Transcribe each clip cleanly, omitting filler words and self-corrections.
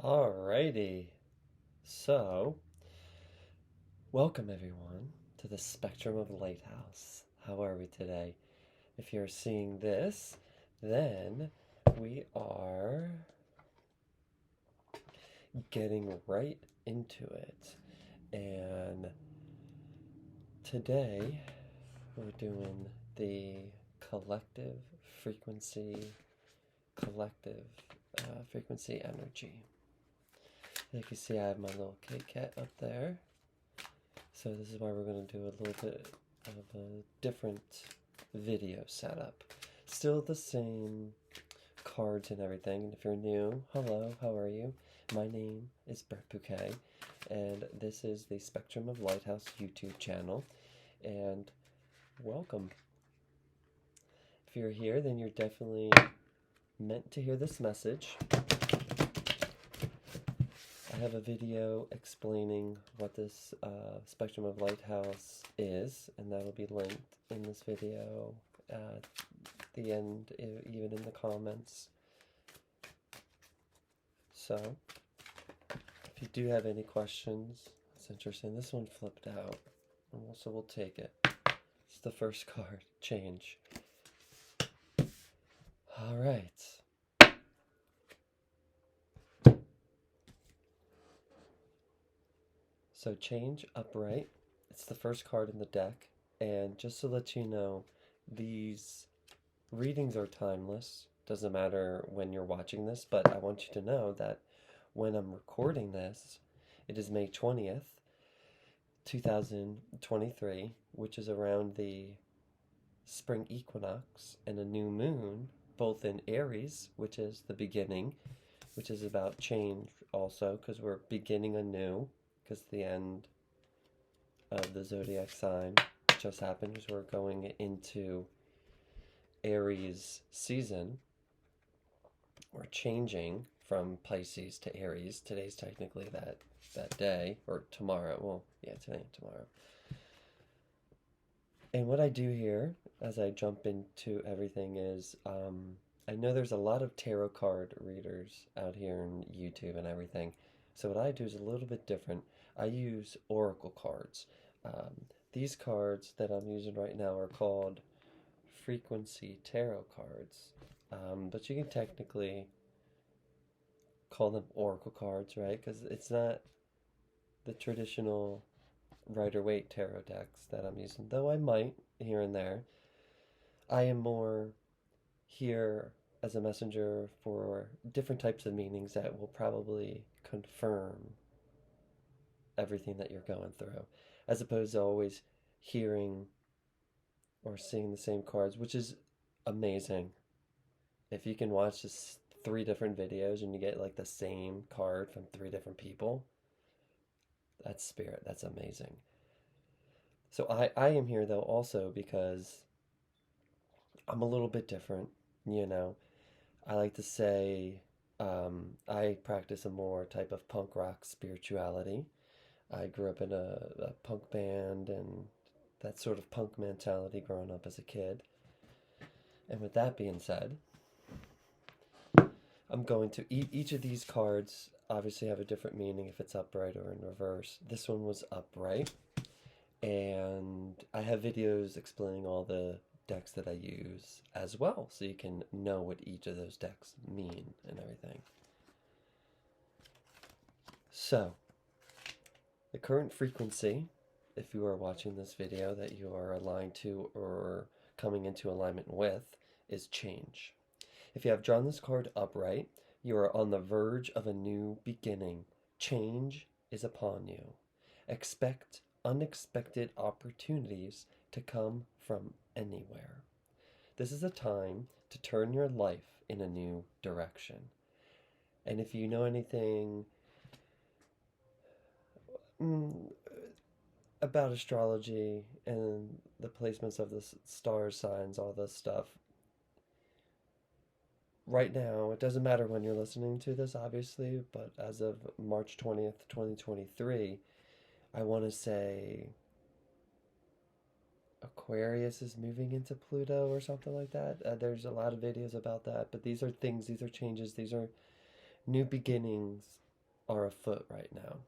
Alrighty, so welcome everyone to the Spectrum of Lighthouse. How are we today? If you're seeing this, then we are getting right into it. And today we're doing the collective frequency, collective frequency energy. You can see I have my little Kit Kat up there. So this is why we're going to do a little bit of a different video setup. Still the same cards and everything. And if you're new, hello, how are you? My name is Brett Bouquet, and this is the Spectrum of Lighthouse YouTube channel. And welcome. If you're here, then you're definitely meant to hear this message. I have a video explaining what this Spectrum of Lighthouse is, and that will be linked in this video at the end, even in the comments. So, if you do have any questions, it's interesting. This one flipped out, so we'll take it. It's the first card, change. All right. So change upright. It's the first card in the deck. And just to let you know, these readings are timeless. Doesn't matter when you're watching this, but I want you to know that when I'm recording this, it is May 20th, 2023, which is around the spring equinox and a new moon, both in Aries, which is the beginning, which is about change also, because we're beginning anew, because the end of the zodiac sign just happened, as we're going into Aries season. We're changing from Pisces to Aries. Today's technically that day, or tomorrow. Well, yeah, today and tomorrow. And what I do here, as I jump into everything, is I know there's a lot of tarot card readers out here on YouTube and everything. So what I do is a little bit different. I use oracle cards. These cards that I'm using right now are called frequency tarot cards. But you can technically call them oracle cards, right? Because it's not the traditional Rider-Waite tarot decks that I'm using, though I might here and there. I am more here as a messenger for different types of meanings that will probably confirm everything that you're going through, as opposed to always hearing or seeing the same cards, which is amazing. If you can watch this 3 different videos and you get like the same card from 3 different people, that's spirit. That's amazing. So I am here though also because I'm a little bit different, you know. I like to say I practice a more type of punk rock spirituality. I grew up in a punk band and that sort of punk mentality growing up as a kid. And with that being said, I'm going to each of these cards obviously have a different meaning if it's upright or in reverse. This one was upright, and I have videos explaining all the decks that I use as well, so you can know what each of those decks mean and everything. So, the current frequency, if you are watching this video, that you are aligned to or coming into alignment with, is change. If you have drawn this card upright, you are on the verge of a new beginning. Change is upon you. Expect unexpected opportunities to come from anywhere. This is a time to turn your life in a new direction. And if you know anything about astrology and the placements of the star signs, all this stuff, right now, it doesn't matter when you're listening to this, obviously, but as of March 20th, 2023, I want to say Aquarius is moving into Pluto or something like that. There's a lot of videos about that, but these are things, these are changes, these are New beginnings are afoot right now.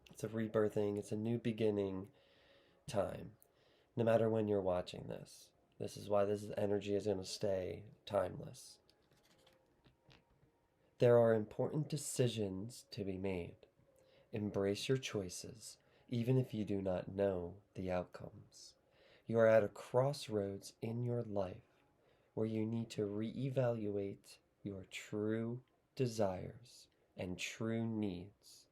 It's a rebirthing, it's a new beginning time. No matter when you're watching this. This is why this energy is going to stay timeless. There are important decisions to be made. Embrace your choices, even if you do not know the outcomes. You are at a crossroads in your life where you need to reevaluate your true desires and true needs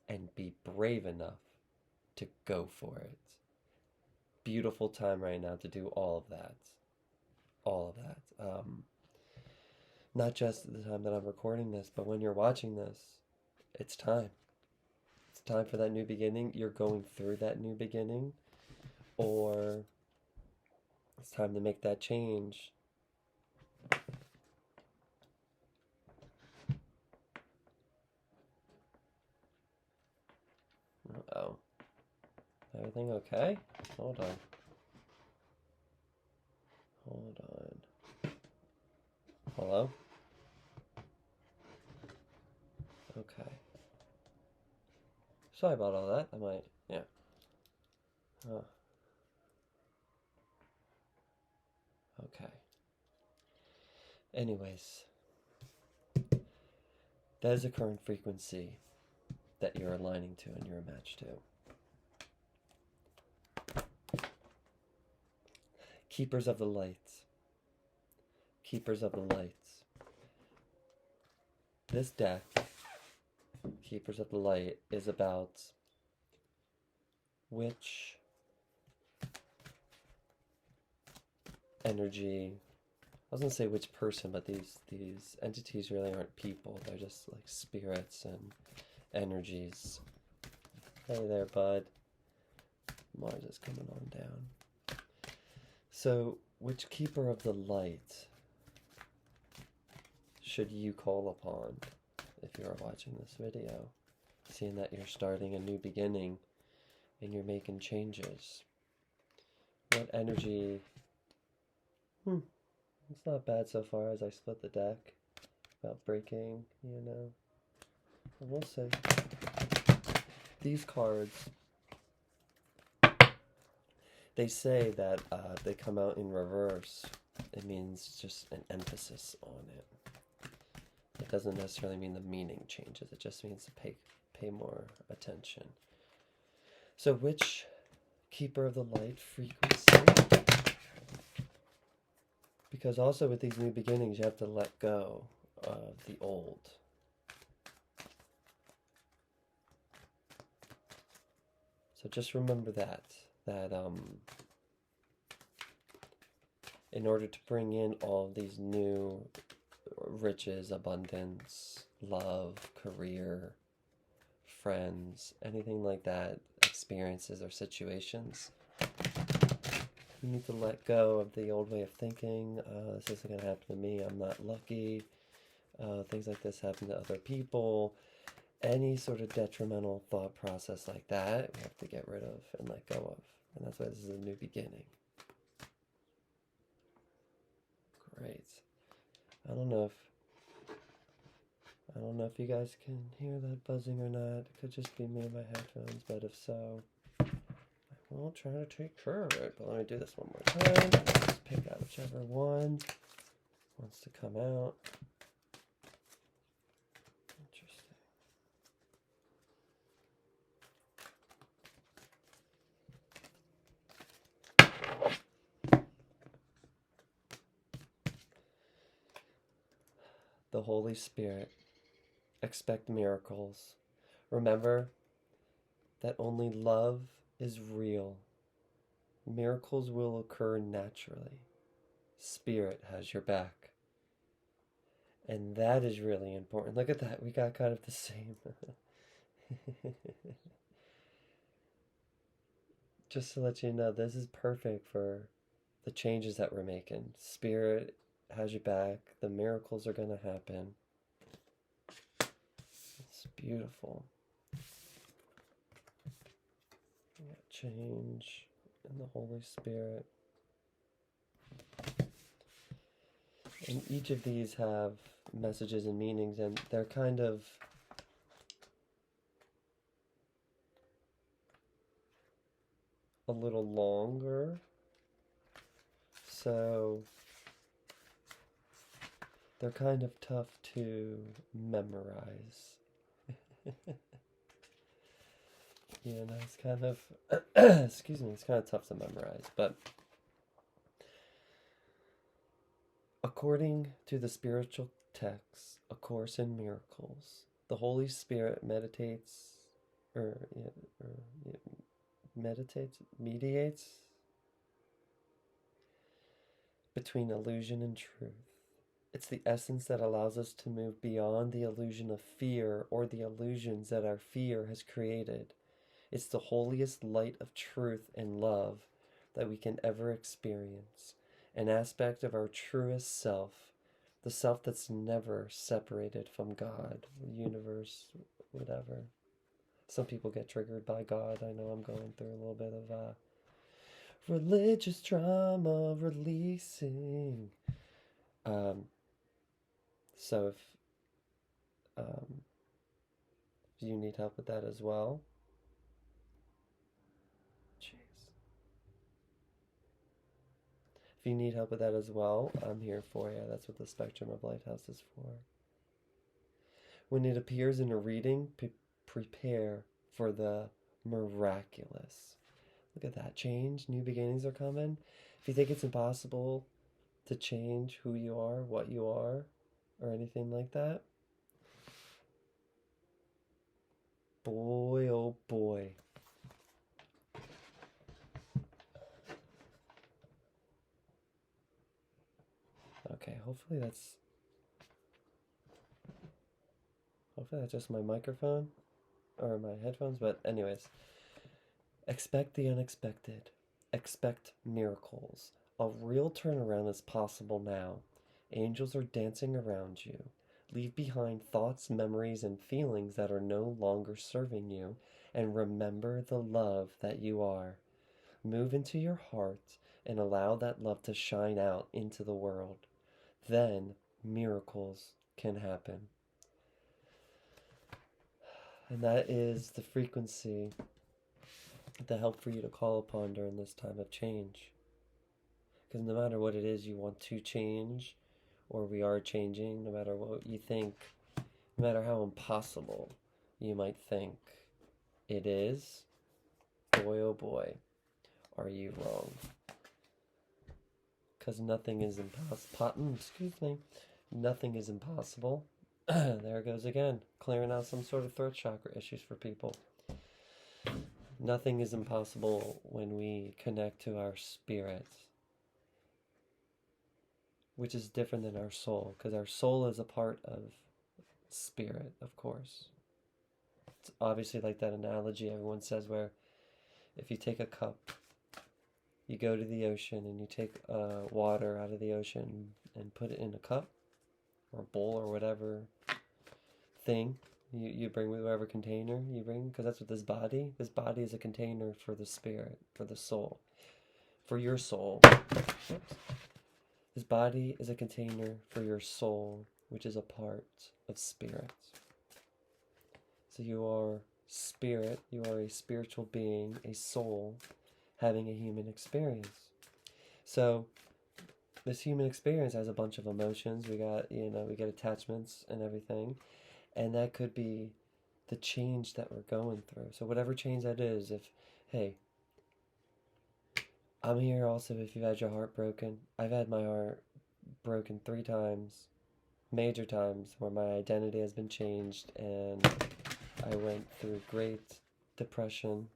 and be brave enough to go for it. Beautiful time right now to do all of that. All of that. Not just the time that I'm recording this, but when you're watching this, it's time. It's time for that new beginning. You're going through that new beginning, or it's time to make that change. Uh-oh. Everything okay? Hold on. Hold on. Hello? Okay. Sorry about all that. Yeah. Oh. Okay. Anyways, that is a current frequency that you're aligning to and you're a match to. Keepers of the lights. Keepers of the lights. This deck, Keepers of the Light, is about which energy, I was gonna say which person, but these entities really aren't people. They're just like spirits and energies. Hey there, bud. Mars is coming on down. So, which keeper of the light should you call upon if you are watching this video? Seeing that you're starting a new beginning and you're making changes. What energy... It's not bad so far as I split the deck without breaking, you know. And we'll see. These cards, they say that they come out in reverse. It means just an emphasis on it. It doesn't necessarily mean the meaning changes. It just means to pay more attention. So which Keeper of the Light frequency? Because also with these new beginnings, you have to let go of the old. So just remember that in order to bring in all of these new riches, abundance, love, career, friends, anything like that, experiences or situations, you need to let go of the old way of thinking. This isn't going to happen to me. I'm not lucky. Things like this happen to other people. Any sort of detrimental thought process like that, we have to get rid of and let go of. And that's why this is a new beginning. Great. I don't know if you guys can hear that buzzing or not. It could just be me and my headphones, but if so, I will try to take care of it. But let me do this one more time. Let's pick out whichever one wants to come out. Interesting. The Holy Spirit. Expect miracles. Remember that only love is real. Miracles will occur naturally. Spirit has your back. And that is really important. Look at that. We got kind of the same. Just to let you know, this is perfect for the changes that we're making. Spirit has your back. The miracles are going to happen. It's beautiful. We got change in the Holy Spirit. And each of these have messages and meanings, and they're kind of a little longer. So they're kind of tough to memorize. You know, it's kind of, excuse me, it's kind of tough to memorize. But according to the spiritual text, A Course in Miracles, the Holy Spirit meditates, or, or meditates, mediates between illusion and truth. It's the essence that allows us to move beyond the illusion of fear or the illusions that our fear has created. It's the holiest light of truth and love that we can ever experience, an aspect of our truest self, the self that's never separated from God, the universe, whatever. Some people get triggered by God. I know I'm going through a little bit of religious trauma releasing. So if you need help with that as well, jeez. If you need help with that as well, I'm here for you. That's what the Spectrum of Lighthouse is for. When it appears in a reading, prepare for the miraculous. Look at that. Change, new beginnings are coming. If you think it's impossible to change who you are, what you are, or anything like that, boy, oh boy. Okay, hopefully that's just my microphone or my headphones, but anyways. Expect the unexpected. Expect miracles. A real turnaround is possible now. Angels are dancing around you. Leave behind thoughts, memories, and feelings that are no longer serving you, and remember the love that you are. Move into your heart and allow that love to shine out into the world. Then miracles can happen. And that is the frequency, the help for you to call upon during this time of change. Because no matter what it is you want to change, or we are changing, no matter what you think, no matter how impossible you might think it is, boy oh boy, are you wrong. Because nothing is impossible. Excuse me. Nothing is impossible. There it goes again, clearing out some sort of throat chakra issues for people. Nothing is impossible when we connect to our spirit, which is different than our soul, because our soul is a part of spirit, of course. It's obviously like that analogy everyone says where if you take a cup, you go to the ocean and you take water out of the ocean and put it in a cup or a bowl or whatever thing you bring, with whatever container you bring, because that's what this body is a container for the spirit, for the soul, for your soul. Oops. This body is a container for your soul, which is a part of spirit. So you are spirit, you are a spiritual being, a soul, having a human experience. So this human experience has a bunch of emotions. We get attachments and everything. And that could be the change that we're going through. So whatever change that is, hey, I'm here also if you've had your heart broken. I've had my heart broken 3 times, major times, where my identity has been changed, and I went through great depression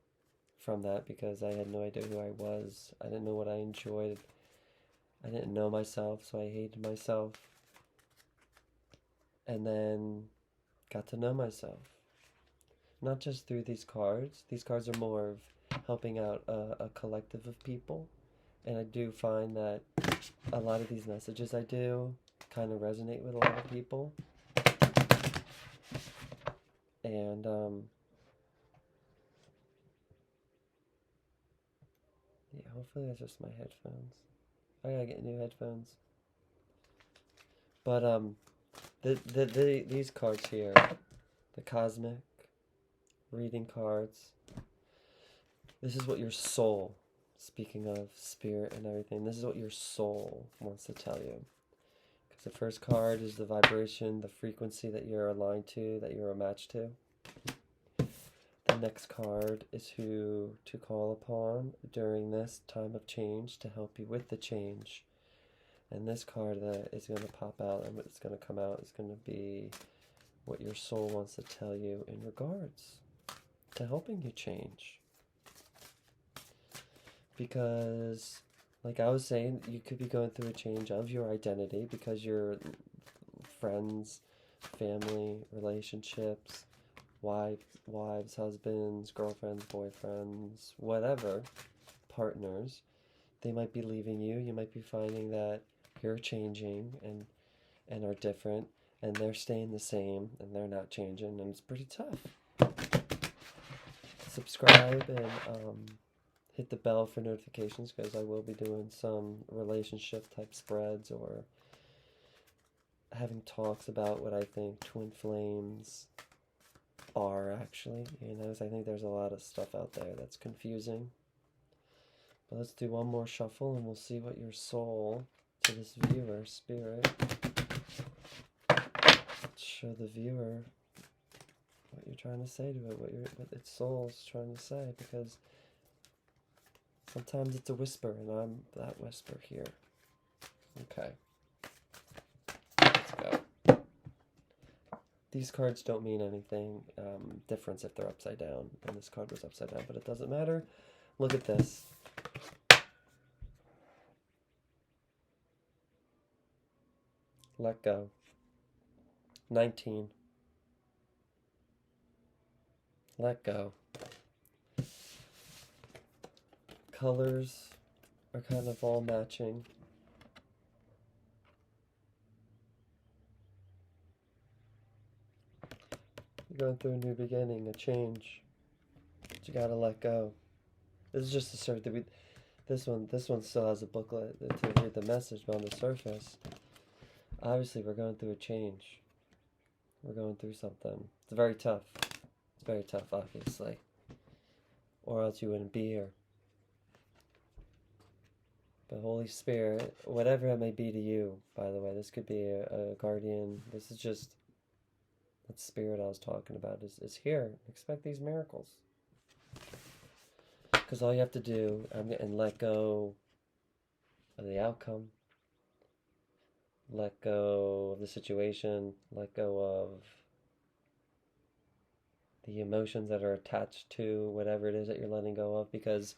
from that because I had no idea who I was. I didn't know what I enjoyed. I didn't know myself, so I hated myself. And then got to know myself. Not just through these cards. These cards are more of helping out a collective of people. And I do find that a lot of these messages I do kind of resonate with a lot of people. And yeah, hopefully that's just my headphones. I gotta get new headphones. But these cards here, the cosmic reading cards, this is what your soul, speaking of spirit and everything, this is what your soul wants to tell you. Because the first card is the vibration, the frequency that you're aligned to, that you're a match to. The next card is who to call upon during this time of change to help you with the change. And this card that is going to pop out and what's going to come out is going to be what your soul wants to tell you in regards to helping you change. Because, like I was saying, you could be going through a change of your identity because your friends, family, relationships, wives, husbands, girlfriends, boyfriends, whatever, partners, they might be leaving you. You might be finding that you're changing and are different, and they're staying the same, and they're not changing, and it's pretty tough. Subscribe and hit the bell for notifications, because I will be doing some relationship type spreads or having talks about what I think twin flames are actually. I think there's a lot of stuff out there that's confusing. But let's do one more shuffle and we'll see what your soul, to this viewer, spirit, show the viewer what you're trying to say to it, what its soul's trying to say, because sometimes it's a whisper and I'm that whisper here. Okay. Let's go. These cards don't mean anything different if they're upside down, and this card was upside down, but it doesn't matter. Look at this. Let go. 19. Let go. Colors are kind of all matching. You're going through a new beginning, a change. But you gotta let go. This is just to start to read. This one still has a booklet to read the message, but on the surface, obviously we're going through a change. We're going through something. It's very tough. It's very tough, obviously. Or else you wouldn't be here. But Holy Spirit, whatever it may be to you, by the way, this could be a guardian. This is just that spirit I was talking about is here. Expect these miracles. Because all you have to do and let go of the outcome, let go of the situation, let go of the emotions that are attached to whatever it is that you're letting go of, because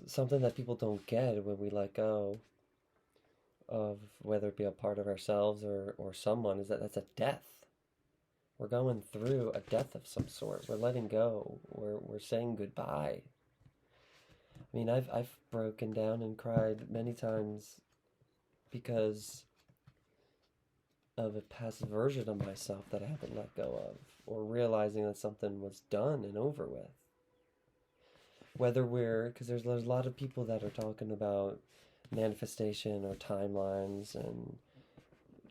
something that people don't get when we let go of, whether it be a part of ourselves or someone, is that that's a death. We're going through a death of some sort. We're letting go. We're saying goodbye. I mean, I've broken down and cried many times because of a past version of myself that I haven't let go of, or realizing that something was done and over with. Whether because there's a lot of people that are talking about manifestation or timelines and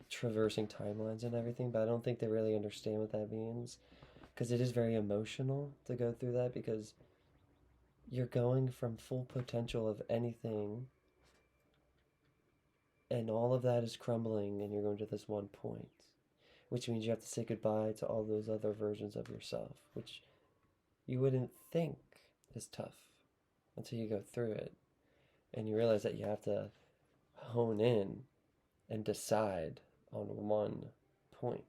traversing timelines and everything, but I don't think they really understand what that means, because it is very emotional to go through that, because you're going from full potential of anything, and all of that is crumbling, and you're going to this one point, which means you have to say goodbye to all those other versions of yourself, which you wouldn't think is tough until you go through it, and you realize that you have to hone in and decide on one point.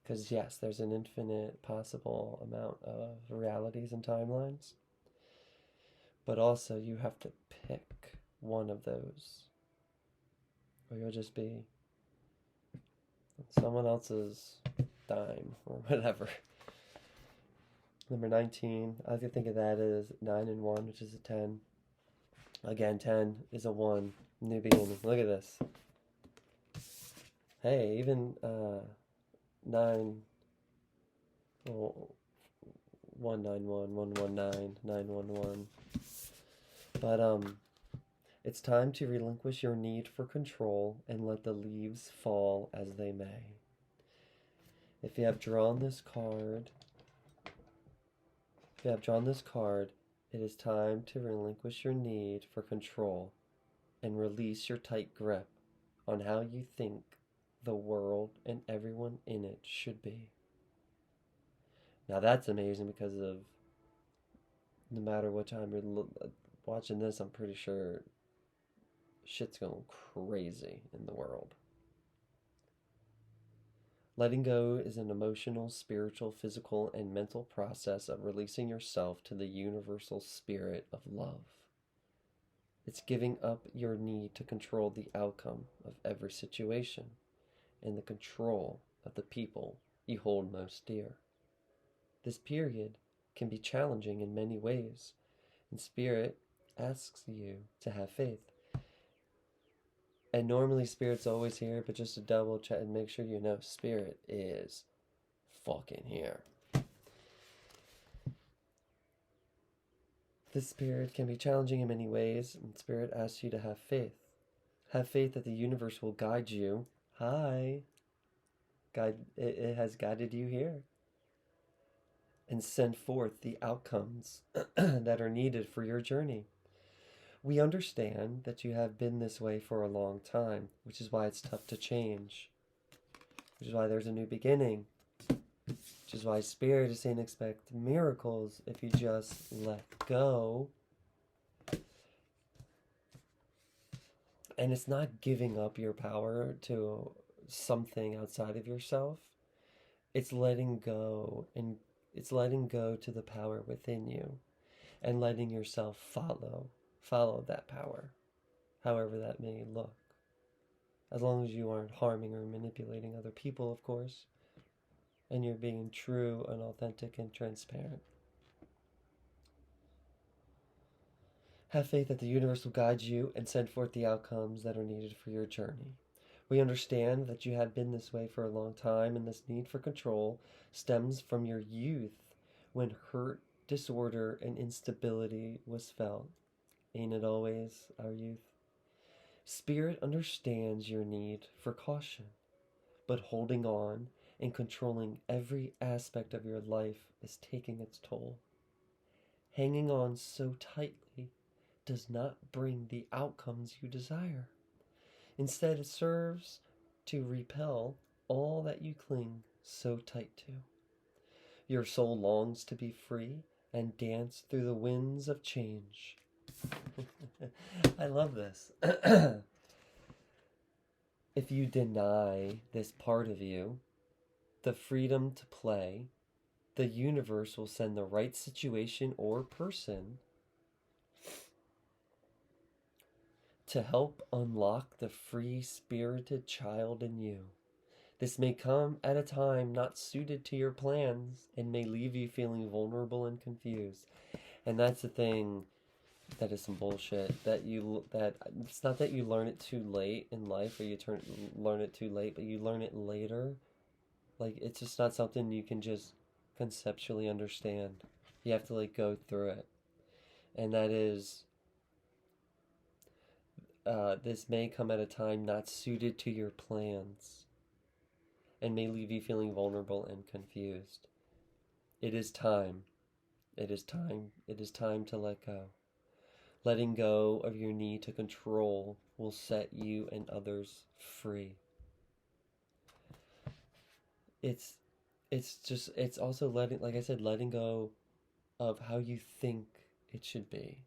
Because yes, there's an infinite possible amount of realities and timelines, but also you have to pick one of those, or you'll just be someone else's dime or whatever. Number 19, I could think of that as 9 and 1, which is a 10. Again, 10 is a 1, new beginning. Look at this. Hey, even 9, well, 191, 119, 911. But It's time to relinquish your need for control and let the leaves fall as they may. If you have drawn this card, it is time to relinquish your need for control and release your tight grip on how you think the world and everyone in it should be. Now that's amazing because of no matter what time you're watching this, I'm pretty sure shit's going crazy in the world. Letting go is an emotional, spiritual, physical, and mental process of releasing yourself to the universal spirit of love. It's giving up your need to control the outcome of every situation and the control of the people you hold most dear. This period can be challenging in many ways, and Spirit asks you to have faith. And normally Spirit's always here, but just to double check and make sure you know Spirit is fucking here. This period can be challenging in many ways, and Spirit asks you to have faith. Have faith that the universe will guide you. It has guided you here. And send forth the outcomes that are needed for your journey. We understand that you have been this way for a long time, which is why it's tough to change. Which is why there's a new beginning. Which is why Spirit is saying expect miracles if you just let go. And it's not giving up your power to something outside of yourself. It's letting go, and it's letting go to the power within you and letting yourself follow that power, however that may look. As long as you aren't harming or manipulating other people, of course, and you're being true and authentic and transparent. Have faith that the universe will guide you and send forth the outcomes that are needed for your journey. We understand that you have been this way for a long time, and this need for control stems from your youth when hurt, disorder, and instability was felt. Ain't it always our youth? Spirit understands your need for caution, but holding on and controlling every aspect of your life is taking its toll. Hanging on so tightly does not bring the outcomes you desire. Instead, it serves to repel all that you cling so tight to. Your soul longs to be free and dance through the winds of change. I love this. If you deny this part of you, the freedom to play, the universe will send the right situation or person to help unlock the free-spirited child in you. This may come at a time not suited to your plans and may leave you feeling vulnerable and confused. And that's the thing that is some bullshit. That it's not that you learn it too late in life, or you learn it too late, but you learn it later. Like, it's just not something you can just conceptually understand. You have to go through it. And that is, this may come at a time not suited to your plans and may leave you feeling vulnerable and confused. It is time. It is time. It is time to let go. Letting go of your need to control will set you and others free. It's also letting go of how you think it should be.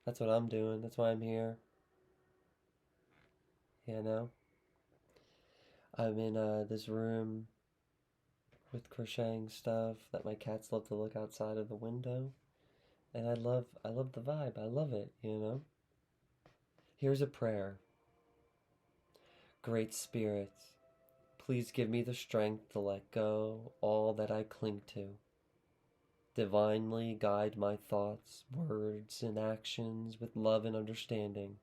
That's what I'm doing. That's why I'm here. You know? I'm in this room with crocheting stuff that my cats love to look outside of the window. And I love the vibe. I love it, you know? Here's a prayer. Great Spirit, please give me the strength to let go all that I cling to. Divinely guide my thoughts, words, and actions with love and understanding.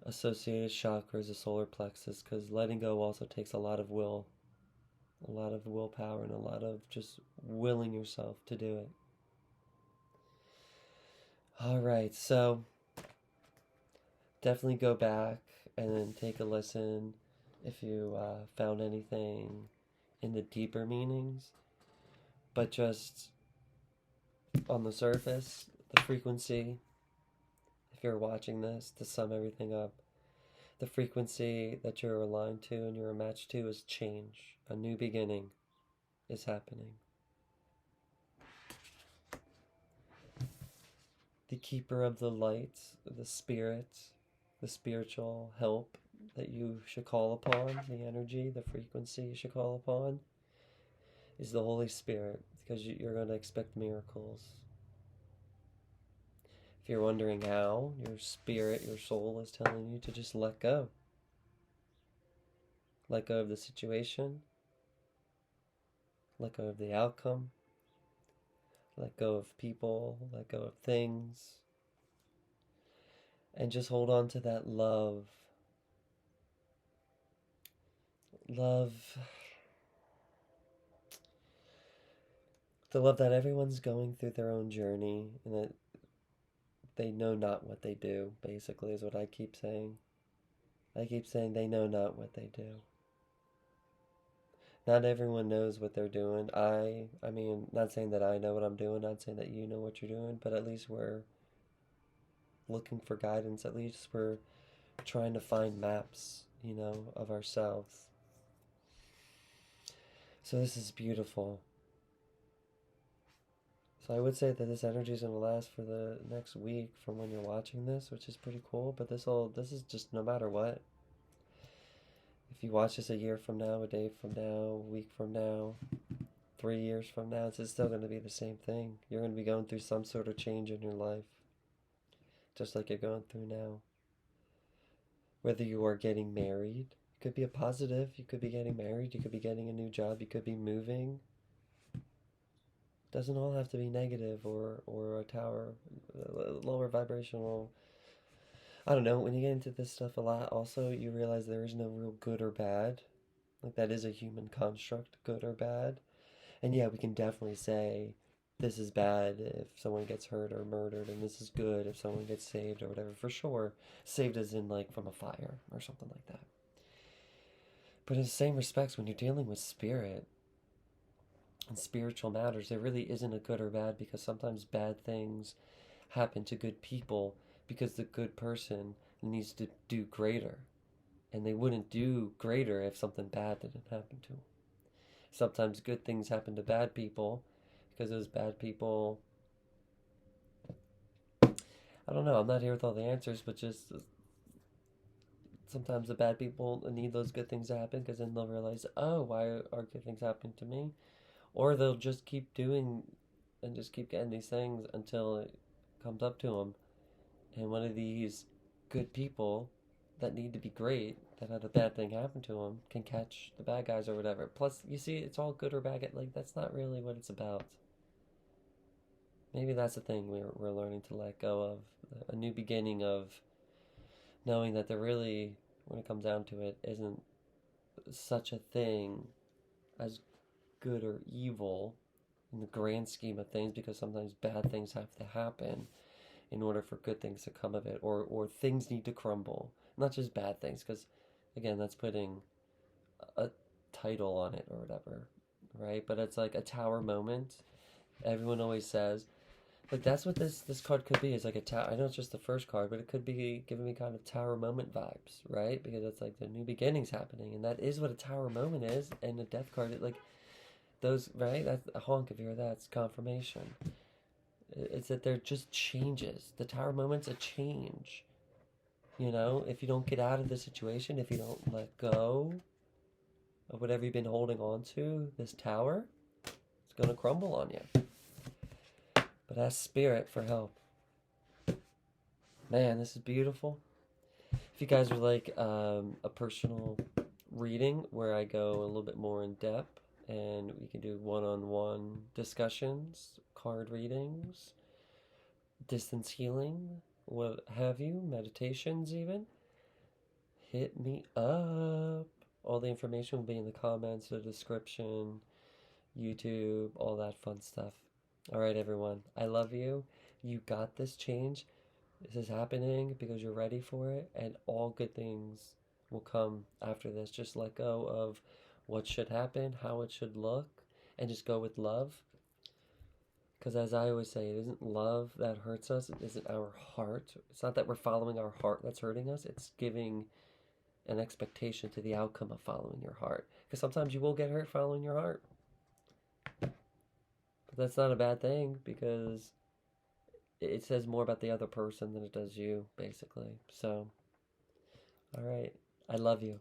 Associated chakra is the solar plexus, because letting go also takes a lot of willpower, and a lot of just willing yourself to do it. All right, so definitely go back and then take a listen if you found anything in the deeper meanings. But just on the surface, the frequency, if you're watching this, to sum everything up, the frequency that you're aligned to and you're matched to is change. A new beginning is happening. The keeper of the light, the spirit, the spiritual help that you should call upon, the energy, the frequency you should call upon, is the Holy Spirit, because you're going to expect miracles. If you're wondering how, your spirit, your soul is telling you to just let go. Let go of the situation, let go of the outcome, let go of people, let go of things, and just hold on to that love. Love, the love that everyone's going through their own journey and that they know not what they do, basically, is what I keep saying. I keep saying they know not what they do. Not everyone knows what they're doing. I mean, not saying that I know what I'm doing, not saying that you know what you're doing, but at least we're looking for guidance. At least we're trying to find maps, of ourselves. So this is beautiful. So I would say that this energy is going to last for the next week from when you're watching this, which is pretty cool. But this is just no matter what. If you watch this a year from now, a day from now, a week from now, 3 years from now, it's still going to be the same thing. You're going to be going through some sort of change in your life, just like you're going through now. Whether you are getting married, it could be a positive. You could be getting married. You could be getting a new job. You could be moving. Doesn't all have to be negative or a tower, lower vibrational. I don't know. When you get into this stuff a lot, also you realize there is no real good or bad. Like that is a human construct, good or bad. And yeah, we can definitely say this is bad if someone gets hurt or murdered, and this is good if someone gets saved or whatever. For sure, saved as in like from a fire or something like that. But in the same respects, when you're dealing with spirit, in spiritual matters, there really isn't a good or bad because sometimes bad things happen to good people because the good person needs to do greater. And they wouldn't do greater if something bad didn't happen to them. Sometimes good things happen to bad people because those bad people. I don't know, I'm not here with all the answers, but just sometimes the bad people need those good things to happen because then they'll realize, oh, why are good things happening to me? Or they'll just keep doing and just keep getting these things until it comes up to them. And one of these good people that need to be great, that had a bad thing happen to them, can catch the bad guys or whatever. Plus, you see, it's all good or bad. Like, that's not really what it's about. Maybe that's the thing we're learning to let go of. A new beginning of knowing that there really, when it comes down to it, isn't such a thing as good or evil in the grand scheme of things, because sometimes bad things have to happen in order for good things to come of it, or things need to crumble. Not just bad things, because again, that's putting a title on it or whatever, right? But it's like a tower moment. Everyone always says, like, that's what this card could be. Is like a tower. I know it's just the first card, but it could be giving me kind of tower moment vibes, right? Because it's like the new beginnings happening, and that is what a tower moment is. And the death card, like those, right? That's a honk. If you hear that, it's confirmation. It's that they're just changes. The tower moment's a change. If you don't get out of the situation, if you don't let go of whatever you've been holding on to, this tower, it's going to crumble on you. But ask Spirit for help. Man, this is beautiful. If you guys would like a personal reading where I go a little bit more in depth and we can do one-on-one discussions, card readings, distance healing, what have you, meditations even, hit me up. All the information will be in the comments, the description, YouTube, all that fun stuff. All right, everyone. I love you. You got this change. This is happening because you're ready for it, and all good things will come after this. Just let go of what should happen, how it should look, and just go with love. Because as I always say, it isn't love that hurts us, it isn't our heart. It's not that we're following our heart that's hurting us, it's giving an expectation to the outcome of following your heart. Because sometimes you will get hurt following your heart. But that's not a bad thing because it says more about the other person than it does you, basically. So, all right. I love you.